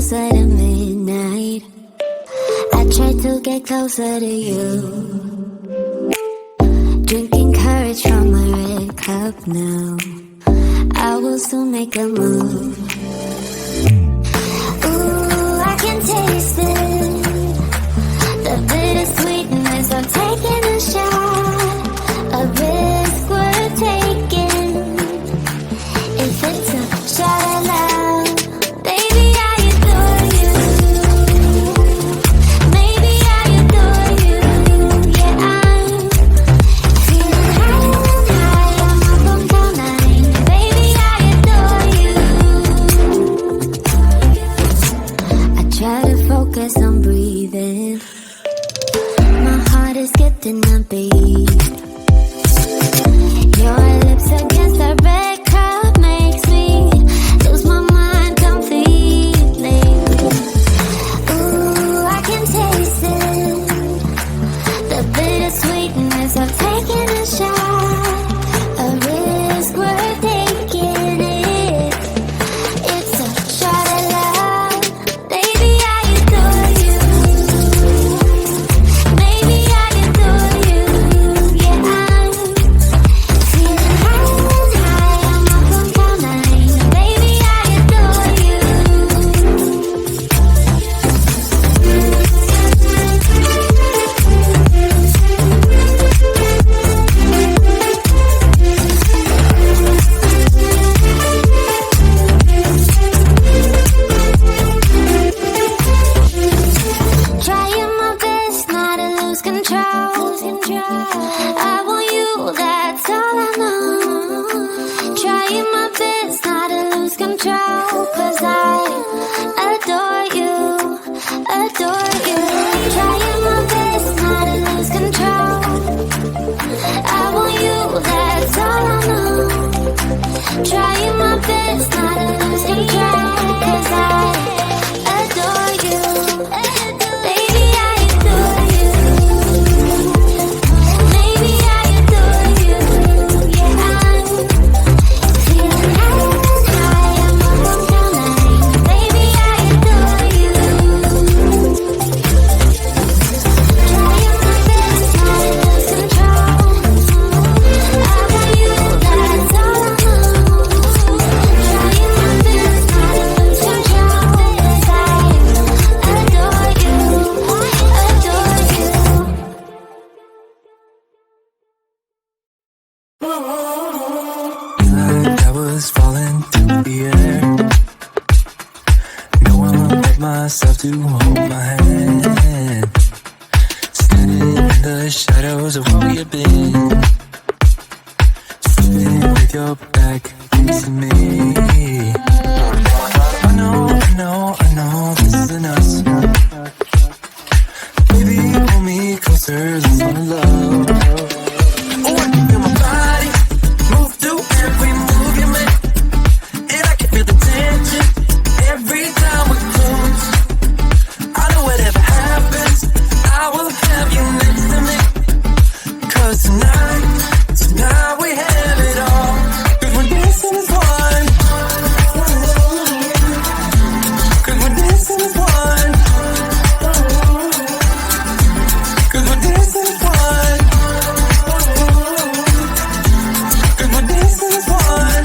closer to midnight. I tried to get closer to you. Drinking courage from my red cup now. I will soon make a move. Ooh, I can taste it. The bittersweetness of taking a shot. A risk worth taking. If it's a shot at love, baby, I adore you. Maybe I adore you. Yeah, I'm feeling high. I'm up on cloud nine. Baby, I adore you. I try to focus on breathing. My heart is skipping a beat. Your lips against the red cup makes me lose my mind completely. Ooh, I can taste it. The bittersweetness of taking a shot. A risk worth taking it. It's a shot at love. Baby, I adore you. Maybe I adore you. Yeah, I'm feeling high. I'm up on cloud nine. Baby, I adore you. Trying my best not to lose control. I want you, that's all I know. Trying my best not to lose control. 'Cause I adore you, adore you. Trying my best not to lose control. I want you, that's all I know. Trying my best not to lose control. 'Cause I adore you. Baby, I adore you. Maybe I adore you. Yeah, I'm feeling high. I'm up on cloud nine. Baby, I adore you. Trying my best not to lose control. I want you, that's all I know. Trying my best not to lose control. 'Cause I adore you, adore you. Like I was falling through the air. No one like myself to hold my hand. Standing in the shadows of where you've been. Sitting with your back facing me. I know this isn't us. Baby, pull me closer, let's fall in love. Oh, I can feel my body move through every move you make. And I can feel the tension every time we close. I know whatever happens, I will have you next to me. 'Cause tonight we have it all. 'Cause we're dancing as one. 'Cause we're dancing as one. 'Cause we're dancing as one. 'Cause we're dancing as one.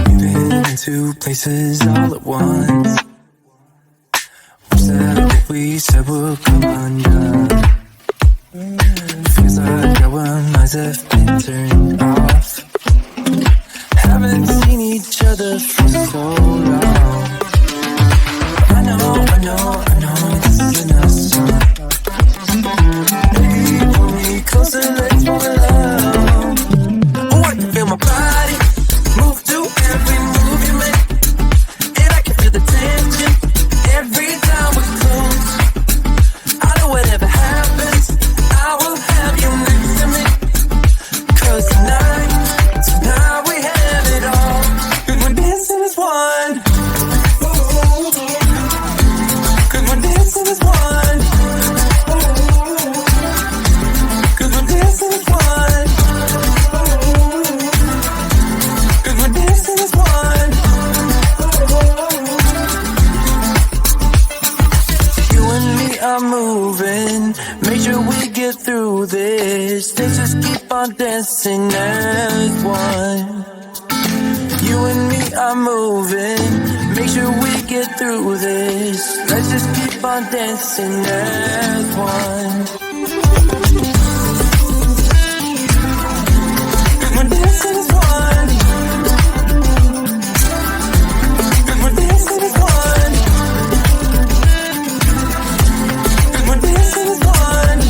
We've been into places all at once. Wish that what we said would come undone. Feels like our minds have been turned off. Haven't seen each other for so long. I know this isn't us. Baby, pull me closer, let's fall in love. Oh, I can feel my body move through every move you make. And I can feel the tension every time we close. I know whatever happens, I will have you next to me. 'Cause are moving. Make sure we get through this. Let's just keep on dancing as one. You and me are moving. Make sure we get through this. Let's just keep on dancing as one. We're dancing as one. We're dancing as one. We're dancing as one.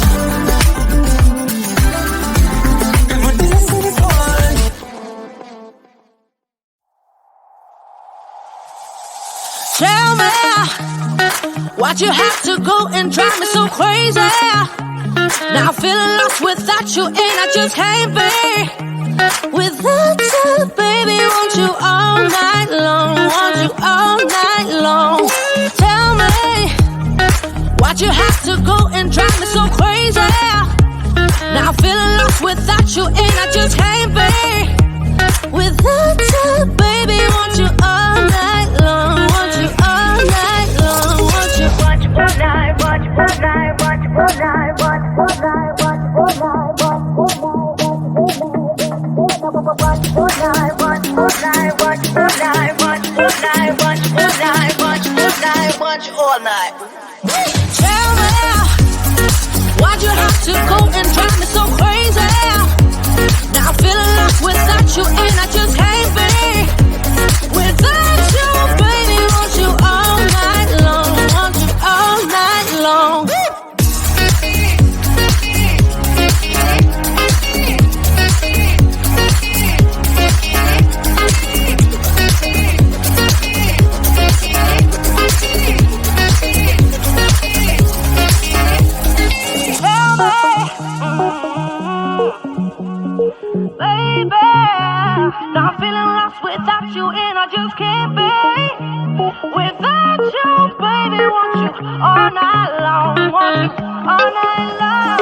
We're dancing as one. Tell me why'd you have to go and drive me so crazy? Now I'm feeling lost without you and I just can't be without you, baby. Want you all night long, want you all night long. Tell me why'd you have to go and drive me so crazy? Now I'm feeling lost without you and I just can't be without you, baby. Want you all night long, want you all night long, want you all night, watch all night, watch all night, watch all night, watch all night, watch all night, watch all night, watch all night, watch all night, watch all night, watch all night, watch all night. Tell me why'd you have to go and drive me so crazy? Now I'm feeling lost without you and I just can't be without you, baby. Want you all night long, want you all night long. Baby, now I'm feeling lost without you and I just can't be without you, baby. Want you all night long, want you all night long.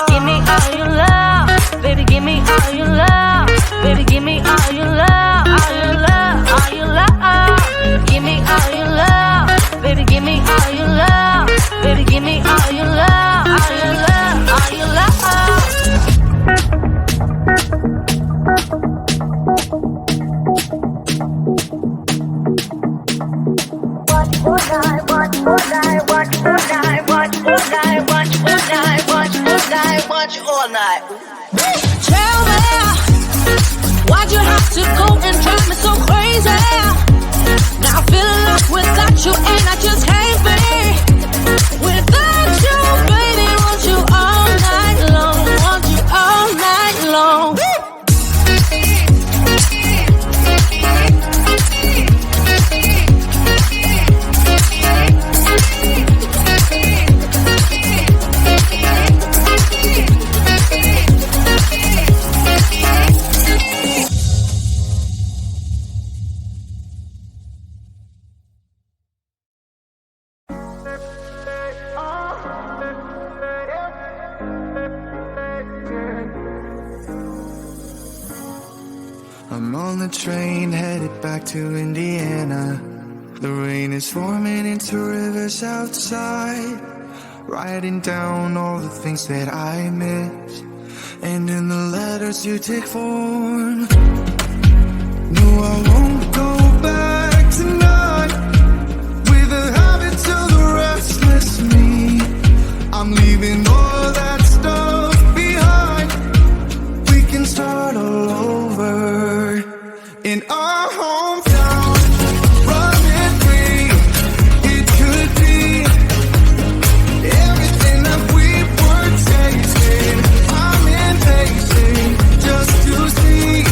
Give me all your love, baby, give me all your love, baby, give me all your love, all your love, all your love. Give me all your love, baby, give me all your love, baby, give me all your love, all your love, all your love. All night. Tell me why'd you have to go and drive me so crazy? Now I'm feeling lost without you and I just can't be without you, baby. Want you all night long, want you all night long. I'm on the train headed back to Indiana. The rain is forming into rivers outside, writing down all the things that I miss, and in the letters you take form. No, I won't go back tonight with the habits of the restless me. I'm leaving all that stuff behind. We can start all over in our hometown, running free. It could be everything that we were tasting. I'm impatient just to see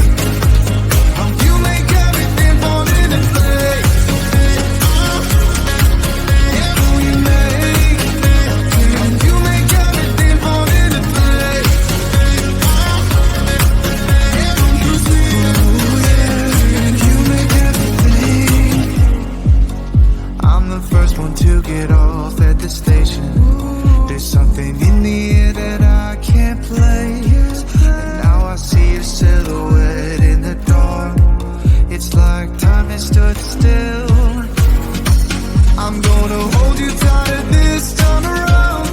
how you make everything fall into place. Yeah, you make everything fall into place. I'm the first one to get off at the station. There's something in the air that I can't place. And now I see your silhouette in the dark. It's like time has stood still. I'm gonna hold you tighter this time around.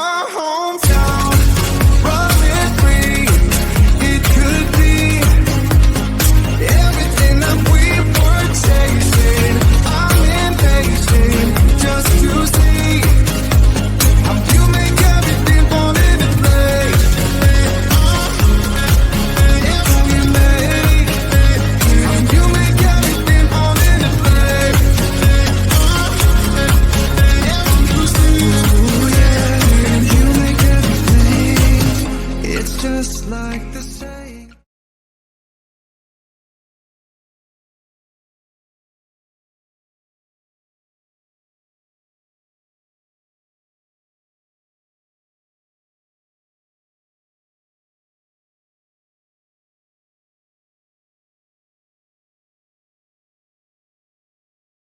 my home.